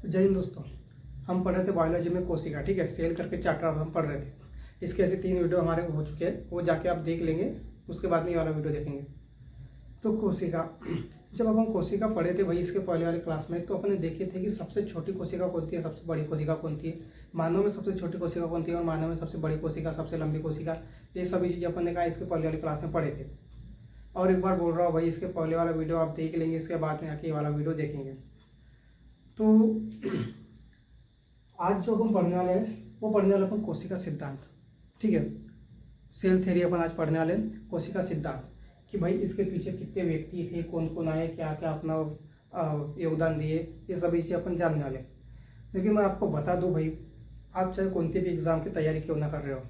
जय हिंद दोस्तों। हम पढ़ रहे थे बायोलॉजी में कोशिका, ठीक है, सेल करके चैप्टर हम पढ़ रहे थे। इसके ऐसे 3 वीडियो हमारे हो चुके हैं, वो जाके आप देख लेंगे, उसके बाद में ये वाला वीडियो देखेंगे। तो कोशिका, जब अब हम कोशिका पढ़े थे भाई इसके पहले वाले क्लास में, तो अपने देखे थे कि सबसे छोटी कोशिका कौन सी है, सबसे बड़ी कोशिका कौन सी है, मानव में सबसे छोटी कोशिका कौन सी है और मानव में सबसे बड़ी कोशिका, सबसे लंबी कोशिका, ये सभी चीज़ें अपन ने कहा इसके पहले वाली क्लास में पढ़े थे। और एक बार बोल रहा हूँ भाई, इसके पहले वाला वीडियो आप देख लेंगे, इसके बाद में आके ये वाला वीडियो देखेंगे। तो आज जो हम पढ़ने वाले हैं वो पढ़ने वाले अपन कोशिका सिद्धांत, ठीक है, सेल थ्योरी अपन आज पढ़ने वाले हैं। कोशिका सिद्धांत कि भाई इसके पीछे कितने व्यक्ति थे, कौन कौन आए, क्या क्या अपना योगदान दिए, ये सभी चीज़ें अपन जानने वाले। लेकिन मैं आपको बता दूं भाई, आप चाहे कौन भी एग्ज़ाम की तैयारी क्यों ना कर रहे हो,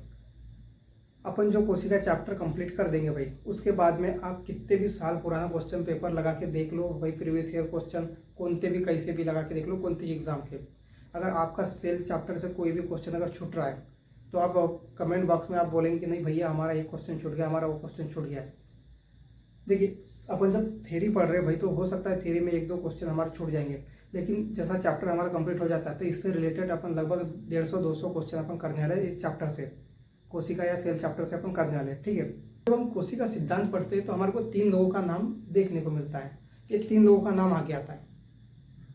अपन जो कोशिका चैप्टर कंप्लीट कर देंगे भाई, उसके बाद में आप कितने भी साल पुराना क्वेश्चन पेपर लगा के देख लो भाई, प्रीवियस ईयर क्वेश्चन कोनते भी कैसे भी लगा के देख लो, कोनते एग्जाम के, अगर आपका सेल चैप्टर से कोई भी क्वेश्चन अगर छूट रहा है तो आप कमेंट बॉक्स में आप बोलेंगे कि नहीं भैया हमारा ये क्वेश्चन छूट गया, हमारा वो क्वेश्चन छूट गया है। देखिए, अपन जब थ्योरी पढ़ रहे हैं भाई, तो हो सकता है थ्योरी में 1-2 क्वेश्चन हमारे छूट जाएंगे, लेकिन जैसा चैप्टर हमारा कंप्लीट हो जाता है तो इससे रिलेटेड अपन लगभग 150-200 क्वेश्चन अपन करने वाले इस चैप्टर से, कोशिका या सेल चैप्टर से अपन करने वाले, ठीक है। जब हम कोशिका सिद्धांत पढ़ते हैं तो हमारे को 3 लोगों का नाम देखने को मिलता है। ये 3 लोगों का नाम आगे आता है।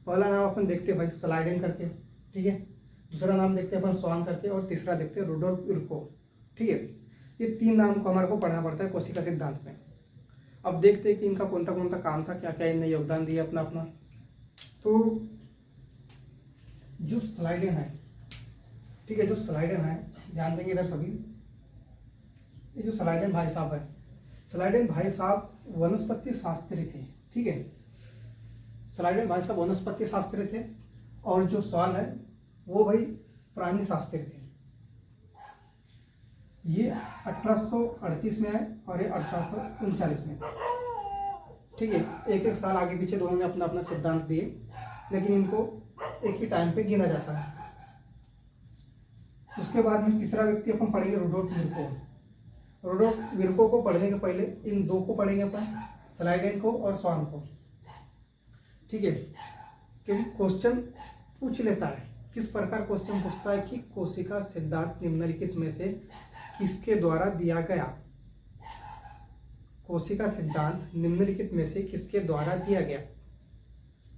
पहला नाम अपन देखते हैं भाई स्लाइडेन करके, ठीक है, दूसरा नाम देखते हैं अपन स्वान करके, और तीसरा देखते हैं रुडोल्फ विर्को, ठीक है। ये 3 नाम को हमारे को पढ़ना पड़ता है कोशिका सिद्धांत में। अब देखते हैं कि इनका कौन सा काम था, क्या क्या इनने योगदान दिया अपना अपना। तो जो स्लाइडेन है, ठीक है, जो स्लाइडेन है, ध्यान देंगे इधर सभी, ये जो स्लाइडेन भाई साहब है, स्लाइडेन भाई साहब वनस्पति शास्त्री थे, ठीक है, स्लाइडेन भाई साहब वनस्पति शास्त्री थे। और जो स्वान है वो भाई प्राणी शास्त्री थे। ये 1838 में आए और ये 1839 में, ठीक है। एक साल आगे पीछे दोनों ने अपना अपना सिद्धांत दिए, लेकिन इनको एक ही टाइम पे गिना जाता है। उसके बाद में तीसरा व्यक्ति अपन पढ़ेंगे रुडोल्फ विर्को। रुडोल्फ विर्को को पढ़ने के पहले इन 2 को पढ़ेंगे अपन, स्लाइडेन को और स्वान को, ठीक है, क्योंकि क्वेश्चन पूछ लेता है। किस प्रकार क्वेश्चन पूछता है कि कोशिका सिद्धांत निम्नलिखित में से किसके द्वारा दिया गया, कोशिका सिद्धांत निम्नलिखित में से किसके द्वारा दिया गया।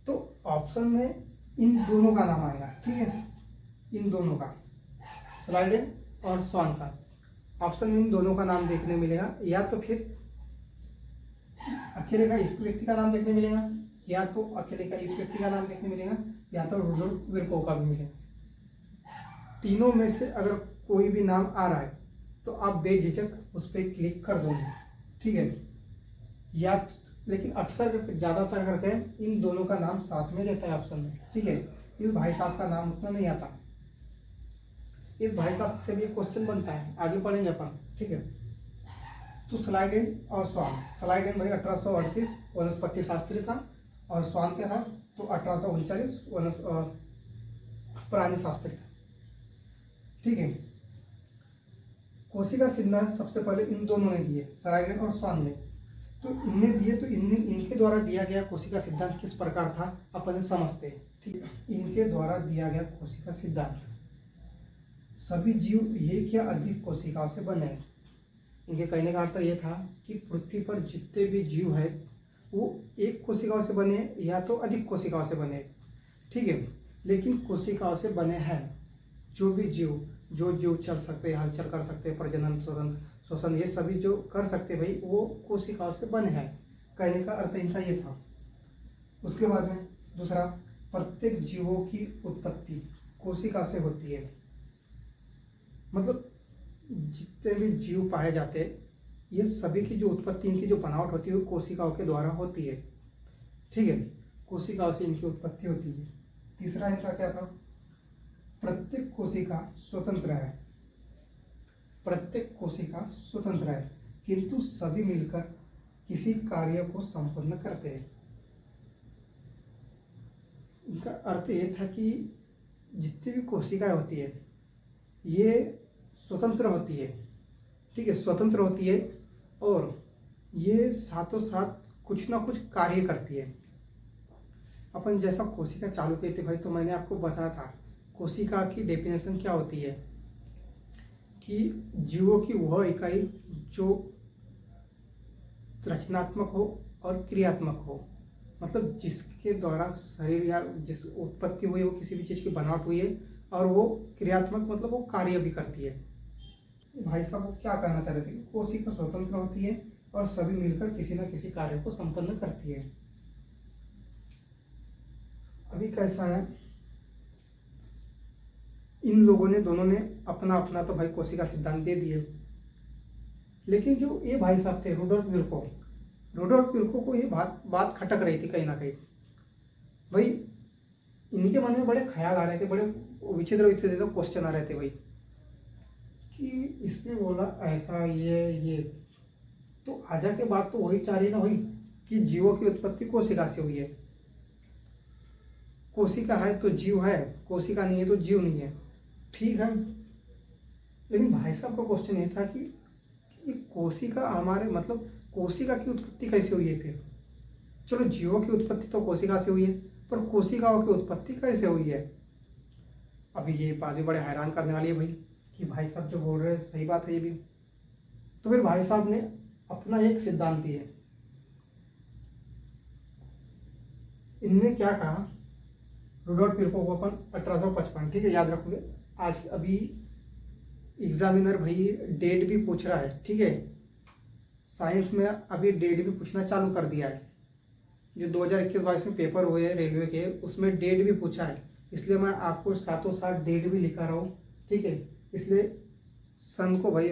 तो ऑप्शन में इन दोनों का नाम आएगा, ठीक है, इन दोनों का, स्लाइडेन और स्वान का ऑप्शन में इन दोनों का नाम देखने मिलेगा, या तो फिर अकेले का इस व्यक्ति का नाम देखने मिलेगा, या तो अकेले का इस व्यक्ति का नाम देखने मिलेगा, या तो रुडोल्फ विर्को का भी मिलेगा। तीनों में से अगर कोई भी नाम आ रहा है तो आप बेझिझक उस पर क्लिक कर दोगे, ठीक है। या लेकिन अक्सर ज़्यादातर करके इन दोनों का नाम साथ में देता है ऑप्शन में, ठीक है। इस भाई साहब का नाम उतना नहीं आता। इस भाई साहब से भी एक क्वेश्चन बनता है, आगे पढ़ेंगे अपन, ठीक है। तो स्लाइडेन और स्वान, स्लाइडेन भाई 1838 वनस्पति शास्त्री था, और स्वान क्या था तो 1839 प्राणी शास्त्री था, ठीक है। कोशिका सिद्धांत सबसे पहले इन दोनों ने दिए, स्लाइडेन और स्वान ने। तो इनने दिए, तो इनके द्वारा दिया गया कोशिका सिद्धांत किस प्रकार था अपन समझते हैं, ठीक है। इनके द्वारा दिया गया कोशिका सिद्धांत, सभी जीव एक या अधिक कोशिकाओं से बने हैं। इनके कहने का अर्थ ये था कि पृथ्वी पर जितने भी जीव है वो एक कोशिकाओं से बने या तो अधिक कोशिकाओं से बने, ठीक है, लेकिन कोशिकाओं से बने हैं। जो भी जीव, जो जीव चल सकते हैं, हलचल कर सकते हैं, प्रजनन, श्वसन, ये सभी जो कर सकते भाई, वो कोशिकाओं से बने हैं। कहने का अर्थ इनका ये था। उसके बाद में दूसरा, प्रत्येक जीवों की उत्पत्ति कोशिका से होती है। मतलब जितने भी जीव पाए जाते हैं, ये सभी की जो उत्पत्ति, इनकी जो बनावट होती है वो कोशिकाओं के द्वारा होती है, ठीक है, कोशिकाओं से इनकी उत्पत्ति होती है। तीसरा इनका क्या था, प्रत्येक कोशिका स्वतंत्र है, प्रत्येक कोशिका स्वतंत्र है, किंतु सभी मिलकर किसी कार्य को संपन्न करते हैं। इनका अर्थ ये था कि जितनी भी कोशिकाएं होती है ये स्वतंत्र होती है, ठीक है, स्वतंत्र होती है, और ये साथों साथ कुछ ना कुछ कार्य करती है। अपन जैसा कोशिका चालू किए थे भाई, तो मैंने आपको बताया था कोशिका की डेफिनेशन क्या होती है कि जीवों की वह इकाई जो रचनात्मक हो और क्रियात्मक हो, मतलब जिसके द्वारा शरीर या जिस उत्पत्ति हुई है वो किसी भी चीज़ की बनावट हुई है और वो क्रियात्मक मतलब वो कार्य भी करती है। भाई साहब वो क्या कहना चाह रहे थे कि कोशिका स्वतंत्र होती है और सभी मिलकर किसी न किसी कार्य को संपन्न करती है। अभी कैसा है, इन लोगों ने दोनों ने अपना अपना तो भाई कोशिका सिद्धांत दे दिए, लेकिन जो ये भाई साहब थे रुडोल्फ विर्को को ये बात खटक रही थी कहीं ना कहीं। भाई इनके मन में बड़े ख्याल आ रहे थे, बड़े विचित्र विचित्र क्वेश्चन आ रहे थे भाई, कि इसने बोला ऐसा ये तो आजा के बात तो वही चाह रही ना भाई कि जीवों की उत्पत्ति कोशिका से हुई है। कोशिका है तो जीव है, कोशिका नहीं है तो जीव नहीं है, ठीक है। लेकिन भाई साहब का क्वेश्चन ये था कि कोशिका हमारे मतलब कोशिका की उत्पत्ति कैसे हुई है फिर। चलो जीवों की उत्पत्ति तो कोशिका से हुई है, पर कोशिकाओं की उत्पत्ति कैसे हुई है। अभी ये बात भी बड़े हैरान करने वाली है भाई कि भाई साहब जो बोल रहे हैं सही बात है ये भी। तो फिर भाई साहब ने अपना एक सिद्धांत दिया। इनने क्या कहा, रुडोल्फ विर्को को अपन 1855, ठीक है याद रखोगे। आज अभी एग्जामिनर भाई डेट भी पूछ रहा है, ठीक है। साइंस में अभी डेट भी पूछना चालू कर दिया है। जो 2021-22 में पेपर हुए हैं रेलवे के, उसमें डेट भी पूछा है, इसलिए मैं आपको साथों साथ डेट भी लिखा रहा हूँ, ठीक है। इसलिए सन को भाई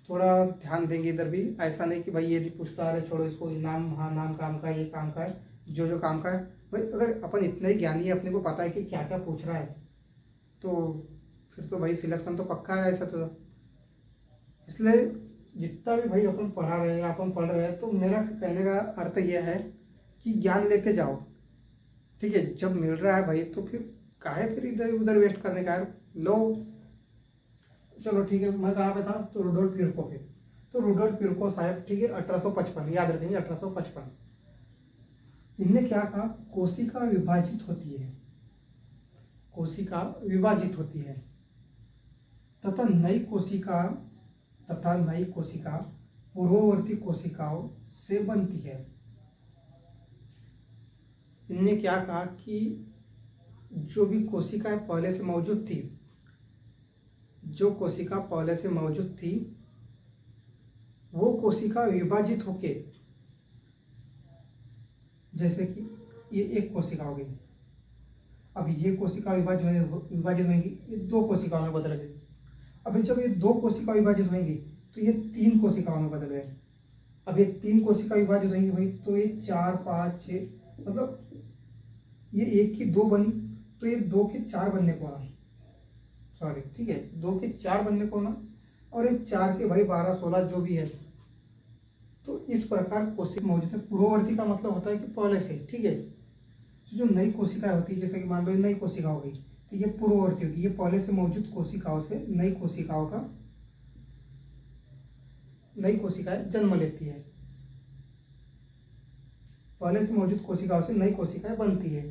थोड़ा ध्यान देंगे इधर भी। ऐसा नहीं कि भाई ये भी पूछता आ रहे छोड़ो इसको, नाम हाँ नाम काम का, ये काम का है, जो काम का है भाई। अगर अपन इतना ही ज्ञानी है, अपने को पता है कि क्या क्या पूछ रहा है, तो फिर तो भाई सिलेक्शन तो पक्का है ऐसा तो। इसलिए जितना भी भाई अपन पढ़ा रहे हैं, अपन पढ़ रहे हैं, तो मेरा कहने का अर्थ यह है कि ज्ञान लेते जाओ, ठीक है। जब मिल रहा है भाई तो फिर काहे फिर इधर उधर वेस्ट करने का यार, लो। चलो ठीक है, मैं कहाँ पे था, तो रुडोल्फ विर्को पे। तो रुडोल्फ विर्को साहब, ठीक है, 1855 याद रखेंगे, 1855। इनने क्या कहा, कोशिका विभाजित होती है, कोशिका विभाजित होती है तथा नई कोशिका पूर्ववर्ती कोशिकाओं से बनती है। इनने क्या कहा कि जो भी कोशिका पहले से मौजूद थी, जो कोशिका पहले से मौजूद थी वो कोशिका विभाजित होके, जैसे कि ये एक कोशिका हो गई, अब ये कोशिका विभाजित होंगी, ये दो कोशिकाओं में बदल गई। अभी जब ये दो कोशिका विभाजित होंगी तो ये तीन कोशिकाओं में बदल गए। अब ये तीन कोशिका विभाजित होंगी भाई, तो ये 4, 5, 6, मतलब ये एक की दो बनी तो ये 2 के 4 बनने को आना, सॉरी ठीक है, 2 के 4 बनने को ना, और ये 4 के भाई 12, 16 जो भी है। तो इस प्रकार कोशिका मौजूद है। पूर्ववर्ती का मतलब होता है कि पहले से, ठीक है। जो नई कोशिका होती है, जैसे कि मान लो नई कोशिका हो गई, तो ये पूर्ववर्ती होगी, ये पहले से मौजूद कोशिकाओं से नई कोशिकाएं जन्म लेती है, पहले से मौजूद कोशिकाओं से नई कोशिकाएं बनती है।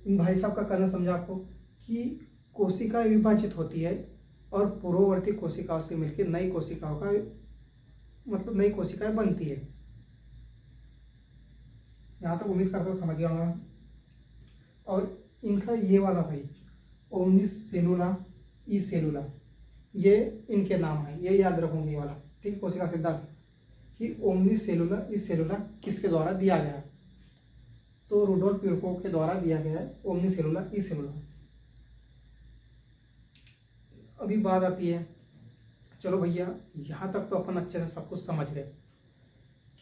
इन भाई साहब का कहना समझा आपको कि कोशिकाएं विभाजित होती है और पूर्ववर्ती कोशिकाओं से मिलकर नई कोशिकाओं का मतलब नई कोशिकाएं बनती है। यहाँ तक उम्मीद करता हूँ समझ गया होगा। और इनका ये वाला भाई ओमनिस सेलुला ई सेलुला, ये इनके नाम है, ये याद रखूंगी ये वाला, ठीक है। कोशिका सिद्धांत कि ओमनिस सेलुला ई सेलुला किसके द्वारा दिया गया, तो रुडोल्फ विर्को के द्वारा दिया गया है ओमनिस सेलुला ई सेलुला। अभी बात आती है, चलो भैया यहाँ तक तो अपन अच्छे से सब कुछ समझ गए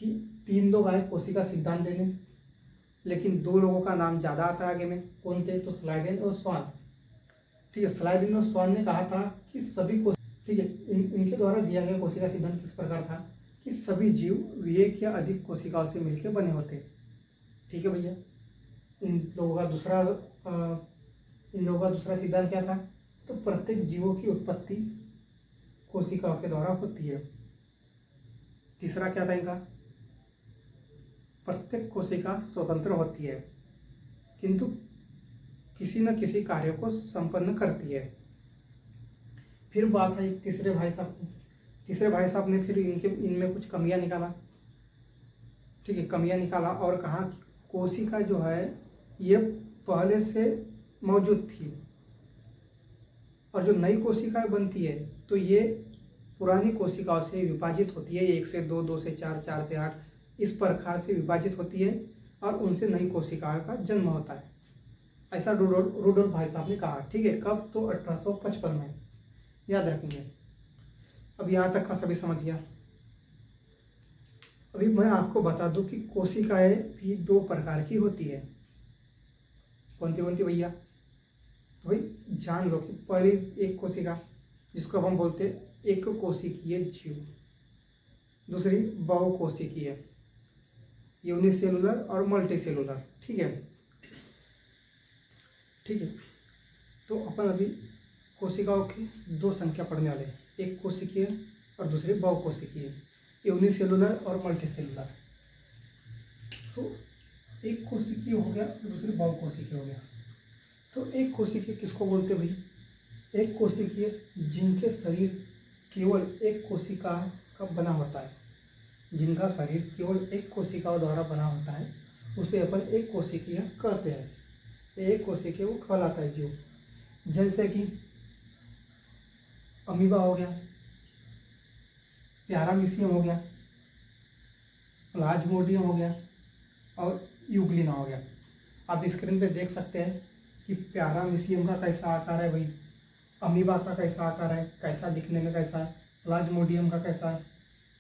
कि 3 लोग आए कोशिका सिद्धांत देने, लेकिन 2 लोगों का नाम ज़्यादा आता है आगे में, कौन थे, तो स्लाइडेन और स्वान, ठीक है। स्लाइडेन और स्वान ने कहा था कि सभी को, ठीक है, इनके द्वारा दिया गया कोशिका सिद्धांत किस प्रकार था कि सभी जीव एक या अधिक कोशिकाओं से मिलकर बने होते, ठीक है भैया। इन लोगों का दूसरा सिद्धांत क्या था, तो प्रत्येक जीवों की उत्पत्ति कोशिकाओं के द्वारा होती है। तीसरा क्या था इनका, प्रत्येक कोशिका स्वतंत्र होती है। किंतु किसी न किसी कार्य को संपन्न करती है। फिर बात आई तीसरे भाई साहब की। तीसरे भाई साहब ने फिर इनमें कुछ कमियां निकाला, ठीक है, कमियां निकाला और कहा कि कोशिका जो है ये पहले से मौजूद थी और जो नई कोशिकाएं बनती है तो ये पुरानी कोशिकाओं से विभाजित होती है, 1 से 2, 2 से 4, 4 से 8 इस प्रकार से विभाजित होती है और उनसे नई कोशिकाओं का जन्म होता है। ऐसा रुडोल्फ भाई साहब ने कहा, ठीक है। कब? तो 1855 में, याद रखेंगे। अब यहाँ तक का सभी समझ गया। अभी मैं आपको बता दूं कि कोशिकाएं भी 2 प्रकार की होती है। कौन सी भैया? तो भाई जान लो कि पहली एक कोशिका जिसको अब हम बोलते हैं एक कोशिकीय जीव, दूसरी बहुकोशिकीय, यूनिसेलुलर और मल्टीसेलुलर, ठीक है, ठीक है। तो अपन अभी कोशिकाओं की 2 संख्या पढ़ने वाले हैं, एक कोशिकीय और दूसरी बहुकोशिकीय, यूनिसेलुलर और मल्टीसेलुलर। तो एक कोशिकीय हो गया और दूसरी बहुकोशिकीय हो गया। तो एक कोशिकीय किसको बोलते भाई? एक कोशिकीय जिनके शरीर केवल एक कोशिका का बना होता है, जिनका शरीर केवल एक कोशिका द्वारा बना होता है, उसे अपन एक कोशिकीय कहते हैं। एक कोशिकीय वो कहलाता है जीव। जैसे कि अमीबा हो गया, पैरामीशियम हो गया, प्लाज्मोडियम हो गया और यूग्लिना हो गया। आप स्क्रीन पे देख सकते हैं कि पैरामीशियम का कैसा आकार है भाई, अमीबा का कैसा आकार है, कैसा दिखने में कैसा है, प्लाज्मोडियम का कैसा है,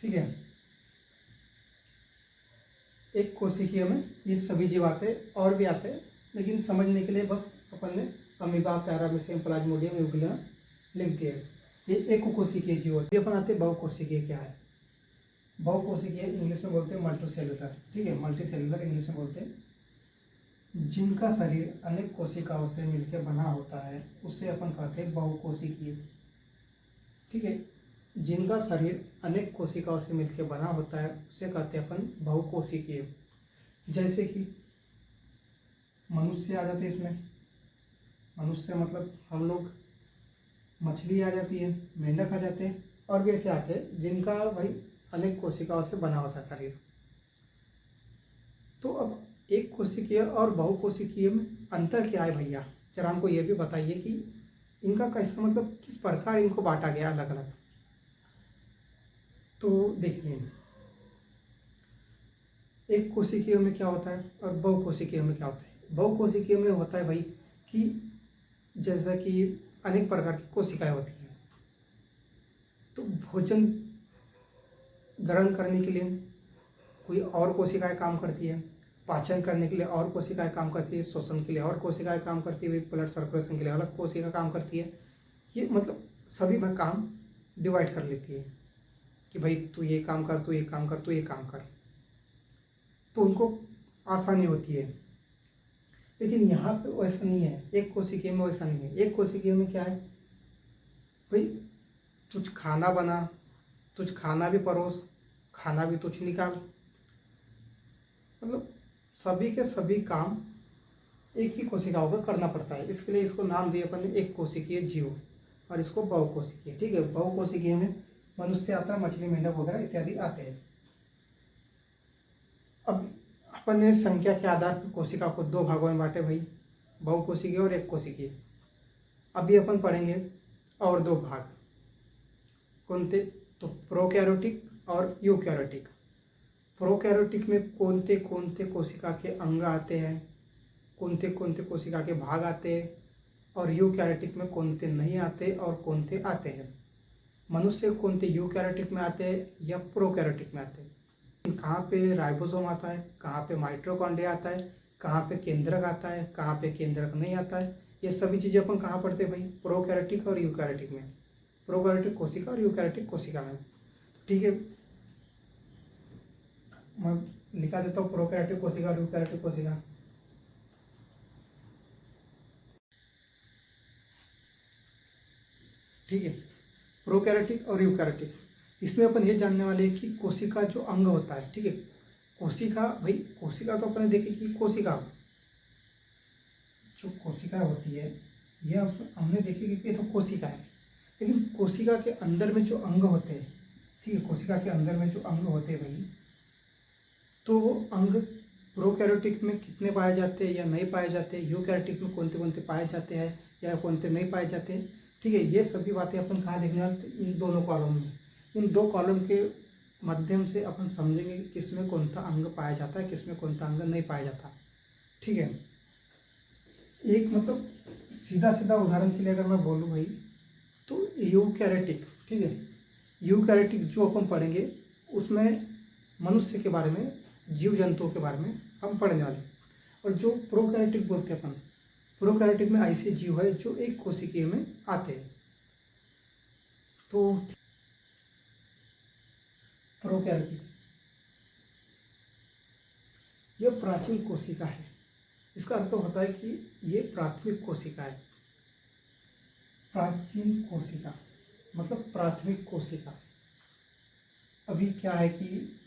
ठीक है। एक कोशिकीय में ये सभी जीव आते हैं और भी आते हैं, लेकिन समझने के लिए बस अपन ने अमीबा, पैरामीशियम, प्लाज्मोडियम, यूग्लिना लिख दिए। ये एक कोशिकीय जीव होते हैं। अपन आते हैं बहुकोशिकीय क्या है। बहुकोशिकीय इंग्लिश में बोलते हैं मल्टीसेलुलर, ठीक है, मल्टीसेलुलर इंग्लिश में बोलते हैं। जिनका शरीर अनेक कोशिकाओं से मिलकर बना होता है उसे अपन कहते हैं बहुकोशिकीय, ठीक है। जिनका शरीर अनेक कोशिकाओं से मिलकर बना होता है उसे कहते हैं अपन बहुकोशिकीय। जैसे कि मनुष्य आ जाते हैं इसमें, मनुष्य मतलब हम लोग, मछली आ जाती है, मेंढक आ जाते हैं और भी ऐसे आते हैं जिनका भाई अनेक कोशिकाओं से बना होता है शरीर। तो अब एक कोशिकीय और बहुकोशिकीय में अंतर क्या है भैया? जरा हमको ये भी बताइए कि इनका कैसा, मतलब किस प्रकार इनको बांटा गया अलग अलग। तो देखिए, एक कोशिकीय में क्या होता है और बहुकोशिकीय में क्या होता है। बहुकोशिकीय में होता है भाई कि जैसा कि अनेक प्रकार की कोशिकाएं होती हैं, तो भोजन ग्रहण करने के लिए कोई और कोशिकाएं काम करती है, पाचन करने के लिए और कोशिकाएं काम करती है, श्वसन के लिए और कोशिकाएं काम करती है, ब्लड सर्कुलेशन के लिए अलग कोशिका काम करती है। ये मतलब सभी में काम डिवाइड कर लेती है कि भाई तू ये काम कर, तू ये काम कर, तू ये काम कर, तो उनको आसानी होती है। लेकिन यहाँ पे वैसा नहीं है, एक कोशिकीय में वैसा नहीं है। एक कोशिकीय में क्या है भाई, तुझ खाना बना, तुझ खाना भी परोस, खाना भी तुझ निकाल, मतलब सभी के सभी काम एक ही कोशिकाओं को करना पड़ता है। इसके लिए इसको नाम दिए अपन ने एक कोशिकीय जीव और इसको बहुकोशिकीय, ठीक है। बहुकोशिकीय में मनुष्य आता है, मछली, मेंढक वगैरह इत्यादि आते हैं। अब अपन ने संख्या के आधार पर कोशिका को 2 भागों में बांटे भाई, बहुकोशिकीय और एक कोशिकीय। अभी अपन पढ़ेंगे और 2 भाग, कौन थे? तो प्रोकैरियोटिक और यूकैरियोटिक। प्रोकैरियोटिक में कौन से कोशिका के अंग आते हैं, कौन से कोशिका के भाग आते हैं, और यूकैरियोटिक में कौन से नहीं आते और कौन से आते हैं। मनुष्य कौन से यूकैरियोटिक में आते हैं या प्रोकैरियोटिक में आते हैं। कहाँ पे राइबोसोम आता है, कहाँ पे माइटोकॉन्ड्रिया आता है, कहाँ पे केंद्रक आता है, कहाँ पे केंद्रक नहीं आता है। ये सभी चीज़ें अपन कहाँ पढ़ते हैं भाई? प्रोकैरियोटिक और यूकैरियोटिक में, प्रोकैरियोटिक कोशिका और यूकैरियोटिक कोशिका में, ठीक है। मैं लिखा देता हूँ प्रोकैरियोटिक कोशिका और यूकैरियोटिक कोशिका। ठीक है, प्रोकैरियोटिक और यूकैरियोटिक। इसमें अपन ये जानने वाले हैं कि कोशिका जो अंग होता है, ठीक है। कोशिका भाई, कोशिका तो अपन देखे कि कोशिका, जो कोशिका होती है, ये अब हमने देखी कि ये तो कोशिका है, लेकिन कोशिका के अंदर में जो अंग होते हैं, ठीक है, कोशिका के अंदर में जो अंग होते हैं भाई, तो वो अंग प्रोकैरियोटिक में कितने पाए जाते हैं या नहीं पाए जाते, यूकैरियोटिक में कौन से पाए जाते हैं या कौन से नहीं पाए जाते हैं, ठीक है। ये सभी बातें अपन कहाँ देखने वाले, तो इन दोनों कॉलम में, इन दो कॉलम के माध्यम से अपन समझेंगे कि किसमें कौन सा अंग पाया जाता है, किसमें कौन सा अंग नहीं पाया जाता, ठीक है। एक मतलब सीधा सीधा उदाहरण के लिए अगर मैं बोलूँ भाई, तो यूकैरियोटिक, ठीक है, यूकैरियोटिक जो अपन पढ़ेंगे उसमें मनुष्य के बारे में, जीव जंतुओं के बारे में हम पढ़ने वाले। और जो प्रोकैरियोटिक बोलते हैं अपन, प्रोकैरियोटिक में ऐसे जीव है जो एक कोशिकीय में आते हैं। तो प्रोकैरियोटिक ये प्राचीन कोशिका है, इसका अर्थ होता है कि ये प्राथमिक कोशिका है। प्राचीन कोशिका मतलब प्राथमिक कोशिका। अभी क्या है कि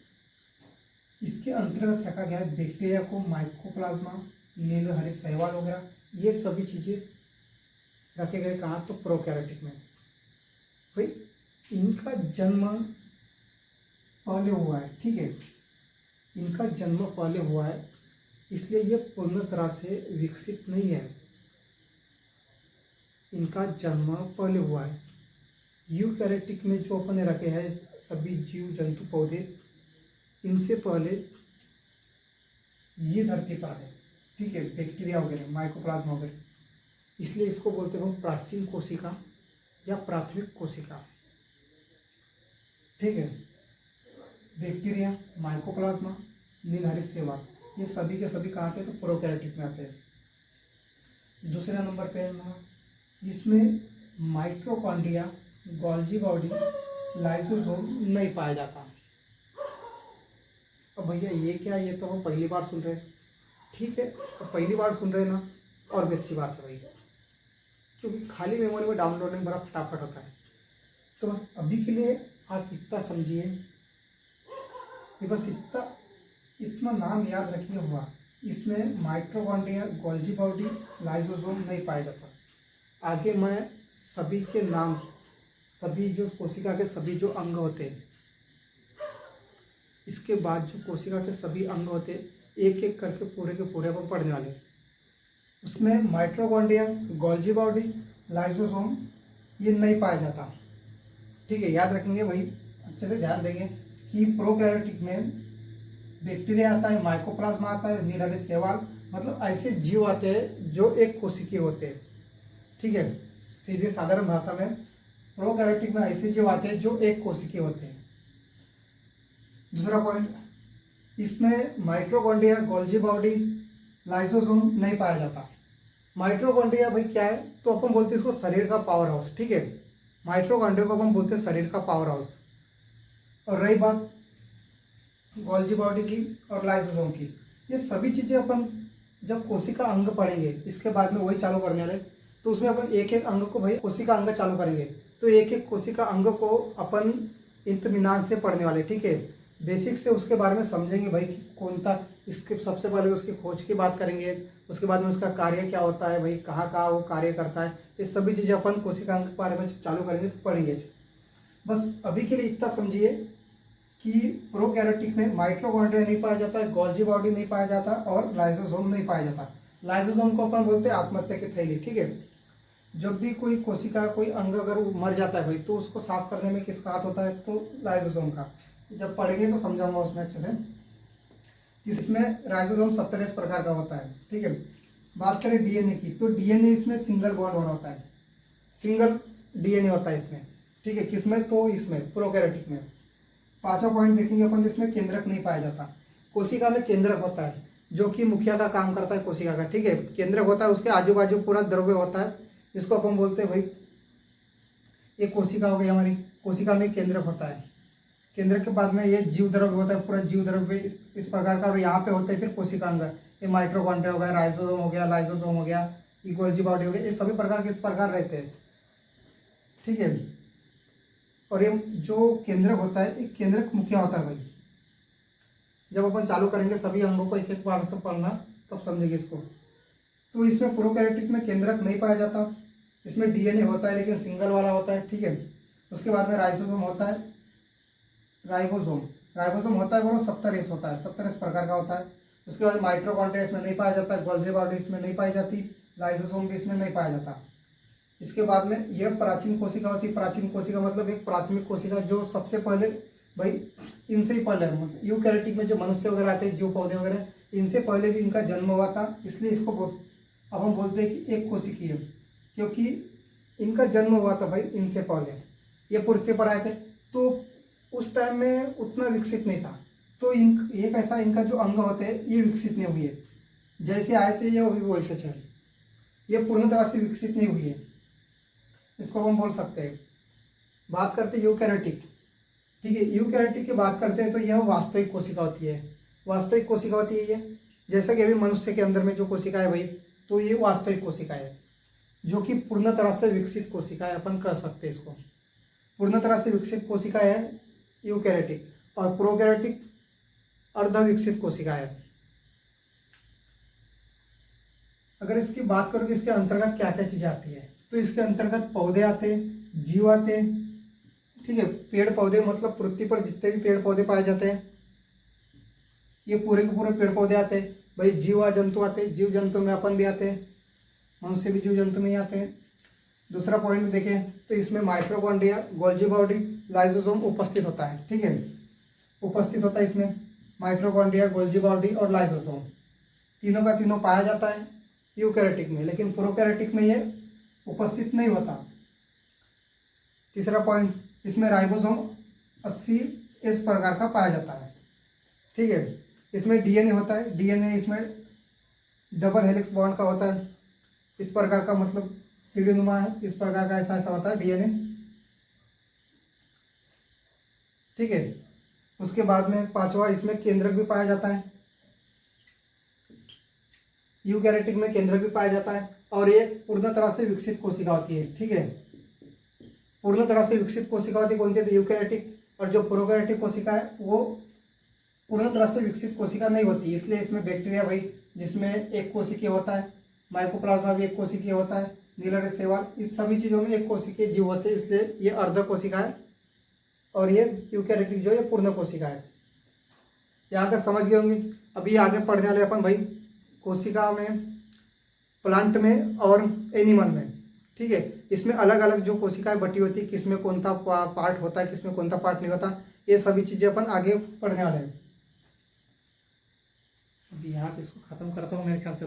इसके अंतर्गत रखा गया है बैक्टीरिया को, माइकोप्लाज्मा, नील हरे शैवाल वगैरह, ये सभी चीज़ें रखे गए कहाँ, तो प्रोकैरियोटिक में। भाई इनका जन्म पहले हुआ है, ठीक है, इनका जन्म पहले हुआ है, इसलिए ये पूर्ण तरह से विकसित नहीं है। इनका जन्म पहले हुआ है। यूकैरियोटिक में जो अपने रखे हैं सभी जीव जंतु पौधे, इनसे पहले ये धरती पर है, ठीक है, बैक्टीरिया वगैरह, माइकोप्लाज्मा वगैरह, इसलिए इसको बोलते हैं प्राचीन कोशिका या प्राथमिक कोशिका, ठीक है। बैक्टीरिया, माइकोप्लाज्मा, नीलहरित शैवाल, ये सभी के सभी कहाँ आते हैं, तो प्रोकैरियोटिक में आते हैं। दूसरा नंबर पे इसमें माइटोकॉन्ड्रिया, गोल्जी बॉडी, लाइसोसोम नहीं पाया जाता। अब भैया ये क्या, ये तो हम पहली बार सुन रहे हैं, ठीक है, अब पहली बार सुन रहे हैं ना, और भी अच्छी बात है भाई, क्योंकि खाली मेमोरी में डाउनलोडिंग बड़ा फटाफट होता है। तो बस अभी के लिए आप इतना समझिए कि बस इतना नाम याद रखिए हुआ, इसमें माइटोकॉन्ड्रिया, गोल्जी बॉडी, लाइसोसोम नहीं पाया जाता। आगे मैं सभी के नाम, सभी जो कोशिका के सभी जो अंग होते हैं, इसके बाद जो कोशिका के सभी अंग होते हैं, एक एक करके पूरे के पूरे अपन पढ़ने वाले हैं। उसमें माइटोकॉन्ड्रिया, गोल्जी बॉडी, लाइसोसोम ये नहीं पाया जाता, ठीक है, याद रखेंगे भाई, अच्छे से ध्यान देंगे कि प्रोकैरियोटिक में बैक्टीरिया आता है, माइकोप्लाज्मा आता है, नीलहरित शैवाल, मतलब ऐसे जीव आते हैं जो एक कोशिकीय होते हैं, ठीक है। सीधे साधारण भाषा में प्रोकैरियोटिक में ऐसे जीव आते हैं जो एक कोशिकीय होते हैं। दूसरा पॉइंट, इसमें माइटोकॉन्ड्रिया, गोल्जी बॉडी, लाइसोसोम नहीं पाया जाता। माइटोकॉन्ड्रिया भाई क्या है, तो अपन बोलते हैं इसको शरीर का पावर हाउस, ठीक है, माइटोकॉन्ड्रिया को अपन बोलते हैं शरीर का पावर हाउस। और रही बात गोल्जी बॉडी की और लाइसोसोम की, ये सभी चीज़ें अपन जब कोशिका अंग पढ़ेंगे, इसके बाद में वही चालू करने वाले, तो उसमें अपन एक एक अंग को भाई कोशिका अंग चालू करेंगे, तो एक एक कोशिका अंग को अपन इत्मीनान से पढ़ने वाले, ठीक है, बेसिक से उसके बारे में समझेंगे भाई कि कौन था। इसके सबसे पहले उसकी खोज की बात करेंगे, उसके बाद में उसका कार्य क्या होता है भाई, कहाँ कहाँ वो कार्य करता है, ये सभी चीज़ें अपन कोशिका अंग के बारे में चालू करेंगे तो पढ़ेंगे। बस अभी के लिए इतना समझिए कि प्रोकैरियोटिक में माइटोकॉन्ड्रिया नहीं पाया जाता, गोल्जी बॉडी नहीं पाया जाता और लाइसोसोम नहीं पाया जाता। लाइसोसोम को अपन बोलते हैं आत्महत्या की थैली, ठीक है। जब भी कोई कोशिका, कोई अंग अगर मर जाता है भाई, तो उसको साफ करने में किसका हाथ होता है, तो लाइसोसोम का। जब पढ़ेंगे तो समझाऊंगा उसमें अच्छे से। इसमें राइजोसोम 27 प्रकार का होता है, ठीक है। बात करें डीएनए की, तो डीएनए इसमें सिंगल बॉन्ड वाला होता है, सिंगल डीएनए होता है इसमें, ठीक है, किसमें, तो इसमें प्रोकैरियोटिक में। पांचवा पॉइंट देखेंगे अपन, जिसमें केंद्रक नहीं पाया जाता। कोशिका में केंद्रक होता है जो कि मुखिया का काम करता है कोशिका का, ठीक है, केंद्रक होता है, उसके आजू बाजू पूरा द्रव्य होता है, इसको अपन बोलते हैं भाई, ये कोशिका हो गई हमारी, कोशिका में केंद्रक होता है। केंद्र के बाद में ये जीव द्रव्य होता है, पूरा जीव द्रव्य इस प्रकार का, और यहाँ पे होते हैं फिर कोशिका अंग, ये माइटोकॉन्ड्रिया हो गया, राइजोसोम हो गया, लाइसोसोम हो गया, ये गोल्जी बॉडी हो गया, ये सभी प्रकार के इस प्रकार रहते हैं, ठीक है। और ये जो केंद्रक होता है, एक केंद्रक मुखिया होता है भाई। जब अपन चालू करेंगे सभी अंगों को एक एक बार से पढ़ना, तब समझेंगे इसको। तो इसमें प्रोकैरियोटिक में केंद्रक नहीं पाया जाता, इसमें डीएनए होता है लेकिन सिंगल वाला होता है, ठीक है। उसके बाद में राइबोसोम होता है, राइबोसोम होता है वो 70S होता है, 70S प्रकार का होता है। उसके बाद माइटोकॉन्ड्रिया इसमें नहीं पाया जाता, गोल्जी बॉडी इसमें नहीं पाई जाती, लाइसोसोम भी इसमें नहीं पाया जाता। इसके बाद में यह प्राचीन कोशिका होती है। प्राचीन कोशिका मतलब एक प्राथमिक कोशिका जो सबसे पहले भाई इनसे ही पहले यूकैरियोटिक में जो मनुष्य वगैरह आते हैं, जीव पौधे वगैरह, इनसे पहले भी इनका जन्म हुआ था, इसलिए इसको अब हम बोलते हैं कि एक कोशिकीय, क्योंकि इनका जन्म हुआ था भाई इनसे पहले। ये पृथ्वी पर आए थे तो उस टाइम में उतना विकसित नहीं था, तो एक ऐसा इनका जो अंग होते हैं ये विकसित नहीं हुई है, जैसे आए थे ये वैसे चले, ये पूर्ण तरह से विकसित नहीं हुई है, इसको हम बोल सकते हैं। बात करते हैं यूकैरियोटिक, ठीक है। यूकैरियोटिक की बात करते हैं तो यह वास्तविक कोशिका होती है, वास्तविक कोशिका होती है ये, जैसा कि अभी मनुष्य के अंदर में जो कोशिका है भाई, तो ये वास्तविक कोशिका है जो कि पूर्ण तरह से विकसित कोशिका है, अपन कह सकते हैं इसको। पूर्ण तरह से विकसित कोशिका है यूकैरियोटिक, और प्रोकैरियोटिक अर्ध विकसित कोशिका है। अगर इसकी बात करोगे इसके अंतर्गत क्या क्या चीजें आती है, तो इसके अंतर्गत पौधे आते हैं, जीव आते हैं, ठीक है। पेड़ पौधे मतलब पृथ्वी पर जितने भी पेड़ पौधे पाए जाते हैं ये पूरे के पूरे पेड़ पौधे आते हैं भाई। जीव जंतु आते हैं, जीव जंतु में अपन भी आते हैं, मनुष्य भी जीव जंतु में ही आते हैं। दूसरा पॉइंट देखें तो इसमें माइटोकॉन्ड्रिया, गोल्जी बॉडी, लाइसोसोम उपस्थित होता है, ठीक है, उपस्थित होता है इसमें माइटोकॉन्ड्रिया, गोल्जी बॉडी और लाइसोसोम, तीनों का तीनों पाया जाता है यूकैरियोटिक में, लेकिन प्रोकैरियोटिक में ये उपस्थित नहीं होता। तीसरा पॉइंट, इसमें राइबोसोम 80S प्रकार का पाया जाता है, ठीक है। इसमें डीएनए होता है, डीएनए इसमें डबल हेलिक्स बॉन्ड का होता है, इस प्रकार का मतलब सीढ़ीनुमा है, इस प्रकार का ऐसा ऐसा होता है डीएनए, ठीक है। उसके बाद में पांचवा, इसमें केंद्रक भी पाया जाता है, यूकैरियोटिक में केंद्रक भी पाया जाता है, और ये पूर्ण तरह से विकसित कोशिका होती है, ठीक है। पूर्ण तरह से विकसित कोशिका होती है कौन सी है, यूकैरियोटिक। और जो प्रोकैरियोटिक कोशिका है वो पूर्ण तरह से विकसित कोशिका नहीं होती, इसलिए इसमें बैक्टीरिया भाई जिसमें एक कोशिकीय होता है, माइकोप्लाज्मा भी एक कोशिकीय होता है, नीलर शैवाल, इस सभी चीज़ों में एक कोशिकीय जीव होते हैं, इसलिए ये अर्ध कोशिका है, और ये यूकैरियोटिक जो है पूर्ण कोशिका है। यहाँ तक समझ गए होंगे। अभी आगे पढ़ने वाले अपन भाई कोशिका में, प्लांट में और एनिमल में, ठीक है। इसमें अलग अलग जो कोशिकाएं बटी होती है, किसमें कौन सा पार्ट होता है, किसमें कौन सा पार्ट नहीं होता, ये सभी चीज़ें अपन आगे पढ़ने वाले हैं। अभी यहाँ से इसको खत्म करता हूँ मेरे ख्याल से।